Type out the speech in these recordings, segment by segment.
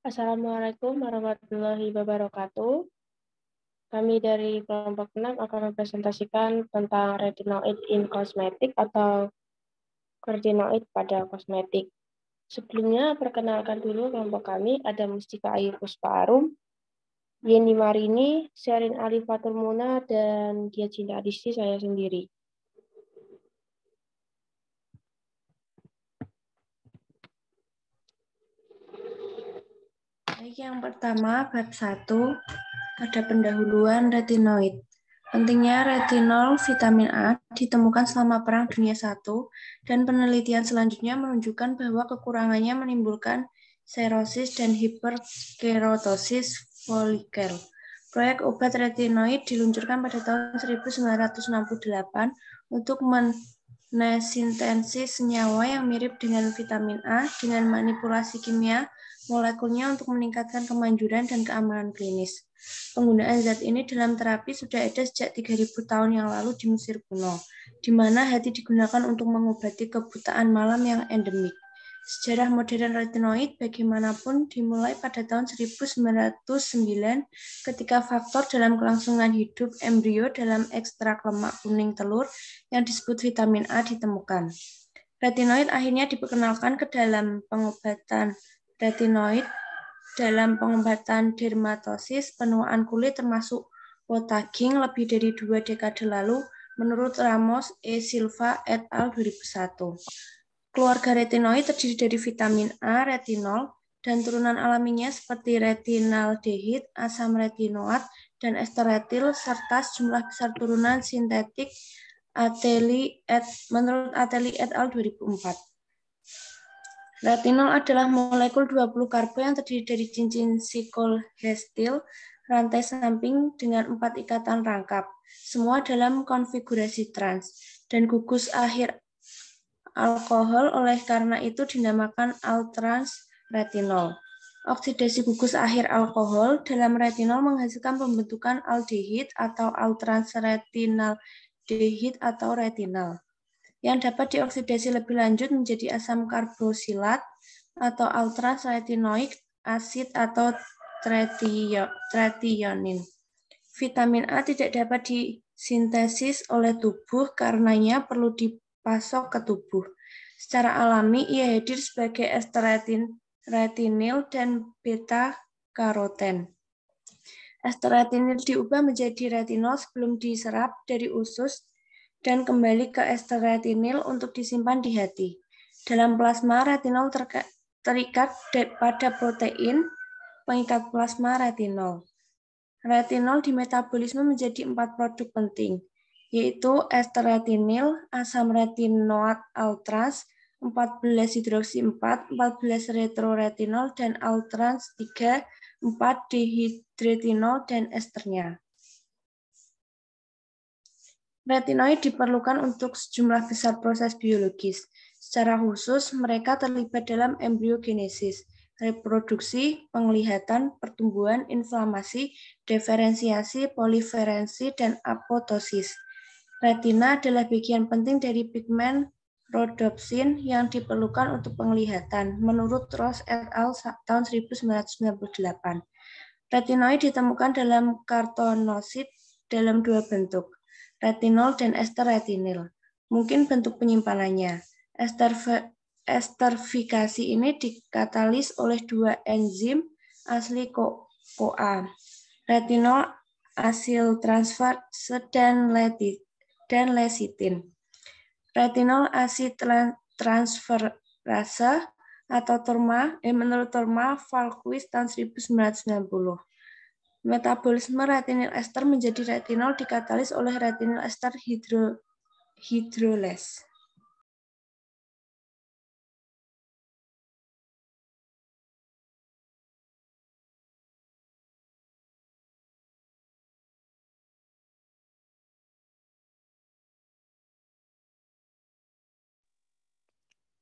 Assalamualaikum warahmatullahi wabarakatuh. Kami dari kelompok 6 akan mempresentasikan tentang retinoid in cosmetic atau retinoid pada kosmetik. Sebelumnya, perkenalkan dulu kelompok kami, ada Mustika Ayu Puspa Arum, Yeni Marini, Sherin Alifatul Muna, dan Dia Cinta Adisti, saya sendiri. Yang pertama, bab 1, ada pendahuluan retinoid. Pentingnya retinol vitamin A ditemukan selama Perang Dunia I, dan penelitian selanjutnya menunjukkan bahwa kekurangannya menimbulkan serosis dan hiperkeratosis folikel. Proyek obat retinoid diluncurkan pada tahun 1968 untuk mesintesis senyawa yang mirip dengan vitamin A dengan manipulasi kimia molekulnya untuk meningkatkan kemanjuran dan keamanan klinis. Penggunaan zat ini dalam terapi sudah ada sejak 3000 tahun yang lalu di Mesir kuno, di mana hati digunakan untuk mengobati kebutaan malam yang endemik. Sejarah modern retinoid bagaimanapun dimulai pada tahun 1909 ketika faktor dalam kelangsungan hidup embrio dalam ekstrak lemak kuning telur yang disebut vitamin A ditemukan. Retinoid akhirnya diperkenalkan ke dalam pengobatan retinoid dalam pengobatan dermatosis, penuaan kulit termasuk wotagging lebih dari 2 dekade lalu menurut Ramos E. Silva et al. 2001. Keluarga retinoid terdiri dari vitamin A, retinol, dan turunan alaminya seperti retinaldehid, asam retinoat, dan ester etil, serta sejumlah besar turunan sintetik menurut Ateli et al. 2004. Retinol adalah molekul 20 karbo yang terdiri dari cincin siklorhestil rantai samping dengan 4 ikatan rangkap, semua dalam konfigurasi trans, dan gugus akhir alkohol, oleh karena itu dinamakan altrans retinol. Oksidasi gugus akhir alkohol dalam retinol menghasilkan pembentukan aldehid atau altrans retinaldehid atau retinal, yang dapat dioksidasi lebih lanjut menjadi asam karboksilat atau altrans retinoik asid atau tretionin. Vitamin A tidak dapat disintesis oleh tubuh karenanya perlu dipasok ke tubuh. Secara alami ia hadir sebagai ester retinil dan beta-karoten. Ester retinil diubah menjadi retinol sebelum diserap dari usus dan kembali ke ester retinil untuk disimpan di hati. Dalam plasma, retinol terikat pada protein pengikat plasma retinol. Retinol dimetabolisme menjadi 4 produk penting, yaitu ester retinil, asam retinoat altrans, 14-hidroksi-4, 14 retroretinol, dan altrans 3, 4 dihidretinol, dan esternya. Retinoid diperlukan untuk sejumlah besar proses biologis. Secara khusus, mereka terlibat dalam embriogenesis, reproduksi, penglihatan, pertumbuhan, inflamasi, diferensiasi, proliferasi, dan apoptosis. Retina adalah bagian penting dari pigmen rhodopsin yang diperlukan untuk penglihatan, menurut Ross et al. Tahun 1998. Retinoid ditemukan dalam kartonosit dalam 2 bentuk, retinol dan ester retinil. Mungkin bentuk penyimpanannya. Esterifikasi ini dikatalis oleh 2 enzim asli CoA, retinol asil transferase dan lecitin. Retinol asid transferase atau menurut Torma Valquist tahun 1990. Metabolisme retinil ester menjadi retinol dikatalis oleh retinil ester hidrolase.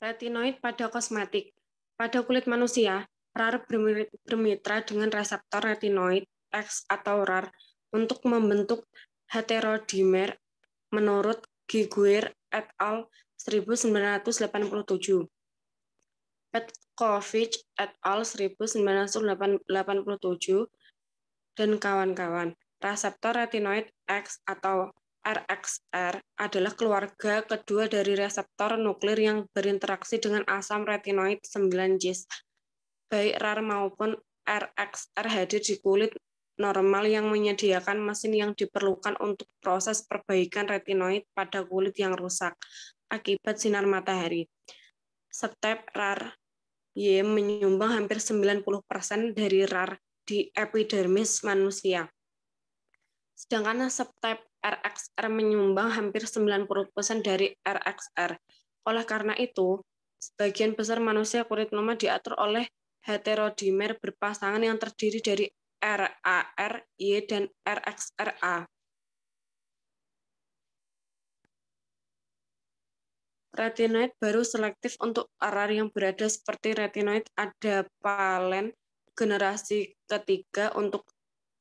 Retinoid pada kosmetik. Pada kulit manusia, RAR bermitra dengan reseptor retinoid X atau RAR untuk membentuk heterodimer menurut Giguère et al. 1987. Petkovic et al. 1987 dan kawan-kawan. Reseptor retinoid X atau RXR adalah keluarga kedua dari reseptor nuklir yang berinteraksi dengan asam retinoid 9-cis. Baik RAR maupun RXR hadir di kulit normal yang menyediakan mesin yang diperlukan untuk proses perbaikan retinoid pada kulit yang rusak akibat sinar matahari. Step RAR Y menyumbang hampir 90% dari RAR di epidermis manusia. Sedangkan step RXR menyumbang hampir 90% dari RXR. Oleh karena itu, sebagian besar manusia kulit lemah diatur oleh heterodimer berpasangan yang terdiri dari RAR, Y, dan RXRA. Retinoid baru selektif untuk RAR yang berada seperti retinoid adapalene generasi ketiga untuk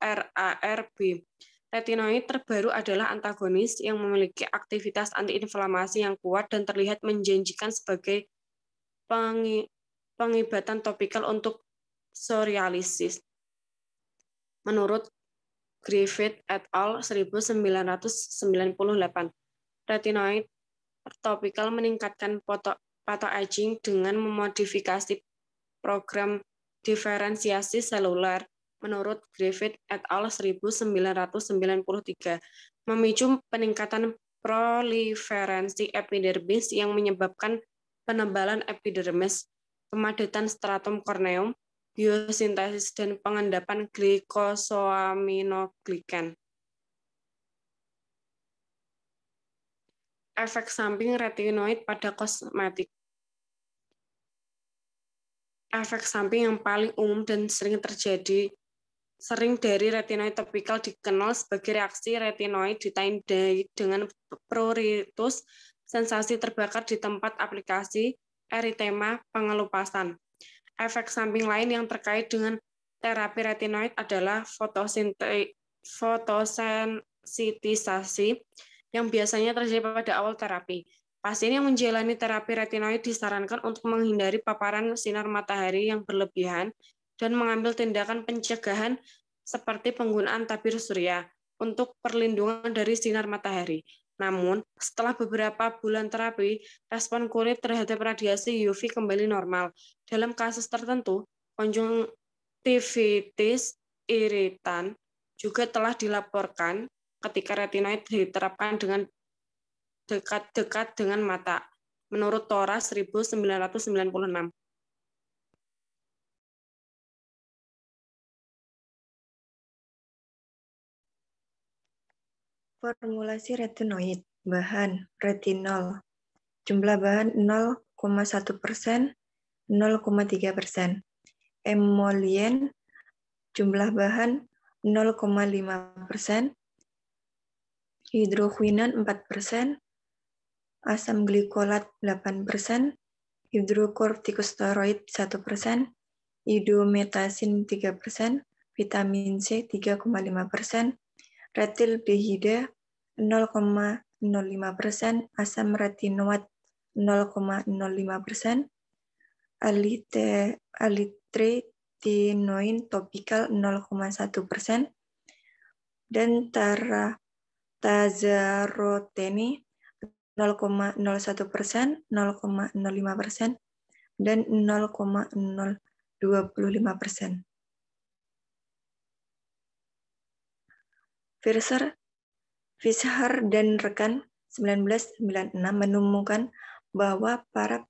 RARB. Retinoid terbaru adalah antagonis yang memiliki aktivitas antiinflamasi yang kuat dan terlihat menjanjikan sebagai pengobatan topikal untuk psoriasis. Menurut Griffith et al. 1998, retinoid topikal meningkatkan photoaging dengan memodifikasi program diferensiasi seluler. Menurut Griffith et al. 1993, memicu peningkatan proliferansi epidermis yang menyebabkan penebalan epidermis, pemadatan stratum corneum, biosintesis, dan pengendapan glikosaminoglikan. Efek samping retinoid pada kosmetik. Efek samping yang paling umum dan sering dari retinoid topikal dikenal sebagai reaksi retinoid ditandai dengan pruritus, sensasi terbakar di tempat aplikasi, eritema, pengelupasan. Efek samping lain yang terkait dengan terapi retinoid adalah fotosensitisasi yang biasanya terjadi pada awal terapi. Pasien yang menjalani terapi retinoid disarankan untuk menghindari paparan sinar matahari yang berlebihan dan mengambil tindakan pencegahan seperti penggunaan tabir surya untuk perlindungan dari sinar matahari. Namun, setelah beberapa bulan terapi, respon kulit terhadap radiasi UV kembali normal. Dalam kasus tertentu, konjungtivitis iritan juga telah dilaporkan ketika retinoid diterapkan dengan dekat-dekat dengan mata, menurut Tora 1996. Formulasi retinoid, bahan, retinol, jumlah bahan 0,1%, 0,3%. Emolien, jumlah bahan 0,5%, hidroquinon 4%, asam glikolat 8%, hidrokortikosteroid 1%, idometasin 3%, vitamin C 3,5%, retildehida 0,05%, asam retinoat 0,05%, alitretinoin topikal 0,1%, dan tazarotene 0,01%, 0,05%, dan 0,025%. Fischer dan rekan 1996 menemukan bahwa para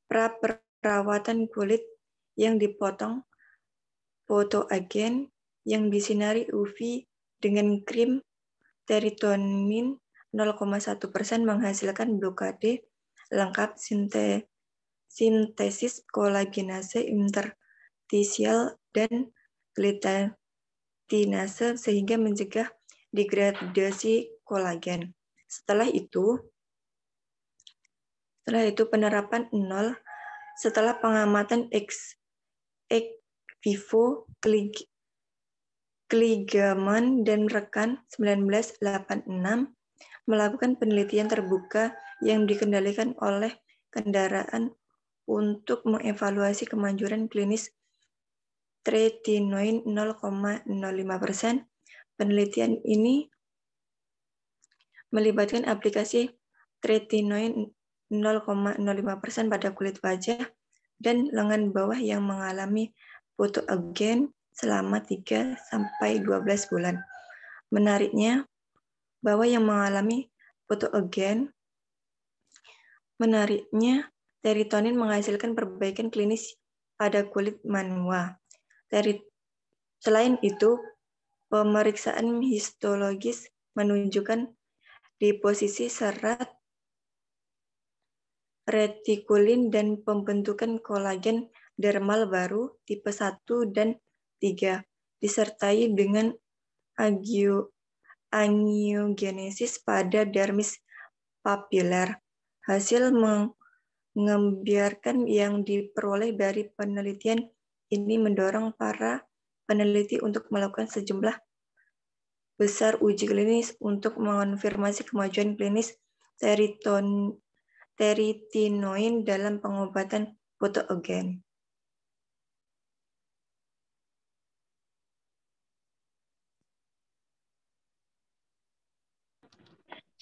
perawatan kulit yang dipotong fotoagen yang disinari UV dengan krim teritonin 0,1% menghasilkan blokade lengkap sintesis kolagenase interstisial dan gelatinase sehingga mencegah degradasi kolagen. Setelah itu penerapan 0 setelah pengamatan ex vivo Kligerman dan rekan 1986 melakukan penelitian terbuka yang dikendalikan oleh kendaraan untuk mengevaluasi kemanjuran klinis tretinoin 0,05%. Penelitian ini melibatkan aplikasi tretinoin 0,05% pada kulit wajah dan lengan bawah yang mengalami photoagen selama 3-12 bulan. Menariknya, bahwa yang mengalami photoagen, serotonin menghasilkan perbaikan klinis pada kulit manua. Selain itu, pemeriksaan histologis menunjukkan deposisi serat retikulin dan pembentukan kolagen dermal baru tipe 1 dan 3, disertai dengan angiogenesis pada dermis papiler. Hasil mengembirakan yang diperoleh dari penelitian ini mendorong para peneliti untuk melakukan sejumlah besar uji klinis untuk mengonfirmasi kemajuan klinis tretinoin dalam pengobatan photoagen.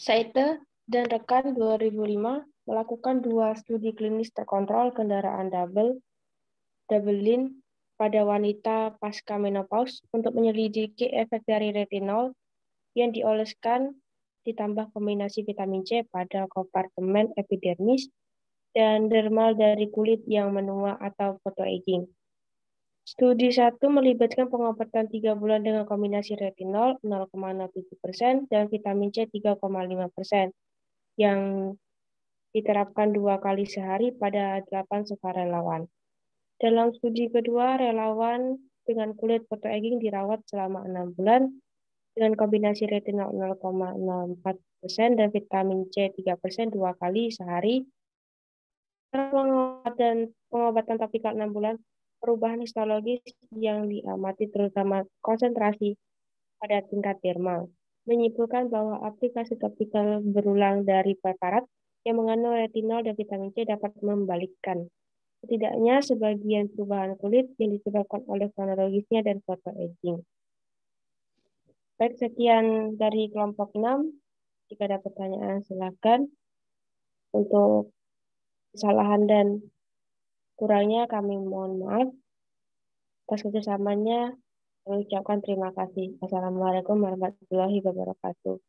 Saite dan rekan 2005 melakukan 2 studi klinis terkontrol kendaraan double-blind pada wanita pasca menopause untuk menyelidiki efek dari retinol yang dioleskan ditambah kombinasi vitamin C pada kompartemen epidermis dan dermal dari kulit yang menua atau photoaging. Studi 1 melibatkan pengobatan 3 bulan dengan kombinasi retinol 0,07% dan vitamin C 3,5% yang diterapkan 2 kali sehari pada 8 sukarelawan. Dalam studi kedua, relawan dengan kulit photoaging dirawat selama 6 bulan dengan kombinasi retinol 0,04% dan vitamin C 3% 2 kali sehari. Pengobatan topikal 6 bulan, perubahan histologis yang diamati terutama konsentrasi pada tingkat dermal, menyimpulkan bahwa aplikasi topikal berulang dari preparat yang mengandung retinol dan vitamin C dapat membalikkan setidaknya sebagian perubahan kulit yang disebabkan oleh kronologisnya dan photoaging. Baik, sekian dari kelompok 6. Jika ada pertanyaan, silakan. Untuk kesalahan dan kurangnya kami mohon maaf. Atas kerjasamanya, kami ucapkan terima kasih. Assalamualaikum warahmatullahi wabarakatuh.